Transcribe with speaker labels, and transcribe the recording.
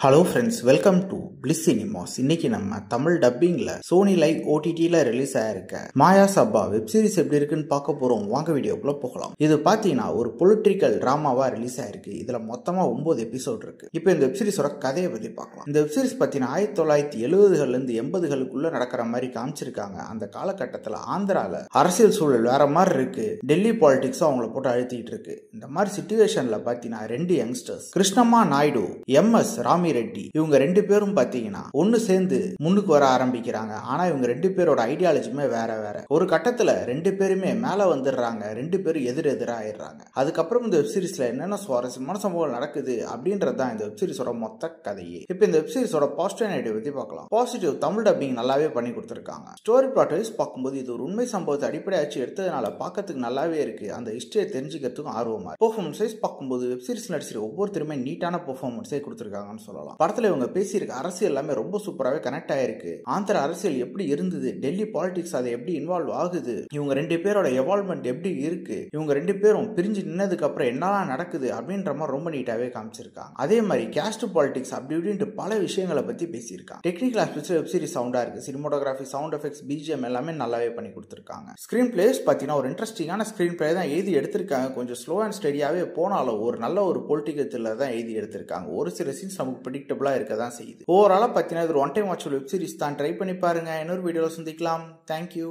Speaker 1: Hello friends, welcome to bliss cinemas. இன்னைக்கு நம்ம Tamil டப்பிங்ல Sony live ஓடிடில release ஆயிருக்க மாயா சப்பா வெப்சீரிஸ் எப்படி இருக்குன்னு பார்க்க போறோம். வாங்க வீடியோக்குள்ள போகலாம். இது பாத்தீங்கன்னா ஒரு பொலிட்டிக்கல் டிராமாவா ரிலீஸ் ஆயிருக்கு. இதுல மொத்தமா 9 எபிசோட் இருக்கு. இப்போ இந்த வெப்சீரிஸோட கதையை பத்தி பார்க்கலாம். இந்த வெப்சீரிஸ் பாத்தீங்கன்னா 1970கள் இருந்து 80களுக்குள்ள நடக்கிற மாதிரி காமிச்சிருக்காங்க. அந்த காலகட்டத்தில் ஆந்திரால அரசியல் சூழல் வேற மாதிரி இருக்கு. டெல்லி பாலிடிக்ஸும் அவங்கள போட்டு அழுத்திட்டு இருக்கு. இந்த மாதிரி சிச்சுவேஷன்ல பாத்தீங்கன்னா 2 யங்ஸ்டர்ஸ் கிருஷ்ணம்மா நாயுடு, MS ராமி ரெட்டி, இவங்க 2 பேரும் பாத்தீங்கன்னா ஒன்னு சேர்ந்து முன்னுக்கு வர ஆரம்பிக்கிறாங்க. ஆனா இவங்க 2 பேரோட ஐடியாலஜியுமே வேற வேற. ஒரு கட்டத்துல 2 பேருமே மேல வந்துடுறாங்க. 2 பேரும் எதிரெதிரா ஆயிடுறாங்க. அதுக்கப்புறம் இந்த வெப்சீரிஸ்ல என்னென்ன சுவாரஸ்யமான சம்பவம் நடக்குது அப்படின்றதுதான் இந்த வெப்சீரிஸோட மொத்த கதையே. இப்போ இந்த வெப்சீரிஸோட பாசிட்டிவ் நெகட்டிவ் பத்தி பார்க்கலாம். பாசிட்டிவ், தமிழ் டப்பிங் நல்லாவே பண்ணி கொடுத்திருக்காங்க. ஸ்டோரி பிளாட் வைஸ் பார்க்கும்போது இது ஒரு உண்மை சம்பவத்தை அடிப்படையாச்சு எடுத்ததுனால பார்க்கறதுக்கு நல்லாவே இருக்கு. அந்த ஹிஸ்டரியை தெரிஞ்சுக்கிறதுக்கும் ஆர்வமா. பெர்ஃபார்மன்ஸ் வைஸ் பார்க்கும்போது வெப்சீரிஸ் நடிச்சிருக்க ஒவ்வொருத்தருமே நீட்டான பெர்ஃபார்மன்ஸே கொடுத்திருக்காங்கன்னு சொல்லலாம். படத்துல இவங்க பேசியிருக்க அரசியல் எல்லாமே ரொம்ப சூப்பராகவே கனெக்ட் ஆயிருக்கு. ஆந்திர அரசியல் எப்படி இருந்தது, டெல்லி பாலிடிக்ஸ் அதை எப்படி இன்வால்வ் ஆகுது, இவங்க 2 பேரோட எவால்வ்மெண்ட் எப்படி இருக்கு, இவங்க 2 பேரும் பிரிஞ்சு நின்னதுக்கு அப்புறம் என்னெல்லாம் நடக்குது அப்படின்ற மாதிரி ரொம்ப நீட்டாவே காமிச்சிருக்காங்க. அதே மாதிரி கேஸ்ட் பாலிடிக்ஸ் அப்படி இப்படின்ட்டு பல விஷயங்களை பத்தி பேசியிருக்காங்க. டெக்னிக்கல் ஆஸ்பெக்ட்ஸ் வெப்சீரிஸ் சவுண்டா இருக்கு. சினிமோட்டோகிராஃபி, சவுண்ட் எஃபெக்ட்ஸ், BGM எல்லாமே நல்லாவே பண்ணி கொடுத்திருக்காங்க. ஸ்கிரீன் பிளேஸ் பாத்தீங்கன்னா ஒரு இன்ட்ரெஸ்டிங்கான ஸ்கிரீன் பிளே தான் எழுதி எடுத்திருக்காங்க. கொஞ்சம் ஸ்லோ அண்ட் ஸ்டெடியாவே போனாலும் ஒரு நல்ல ஒரு பொலிட்டிக்கல் தான் எழுதி எடுத்திருக்காங்க. ஒரு சில சீன்ஸ் நமக்கு பிரெடிக்டபிளா இருக்க தான் செய்யுது. ஓவராலா பாத்தீங்கன்னா இது ஒரு one time watch web series தான். ட்ரை பண்ணி பாருங்க. இன்னொரு வீடியோல சந்திக்கலாம். தேங்க்யூ.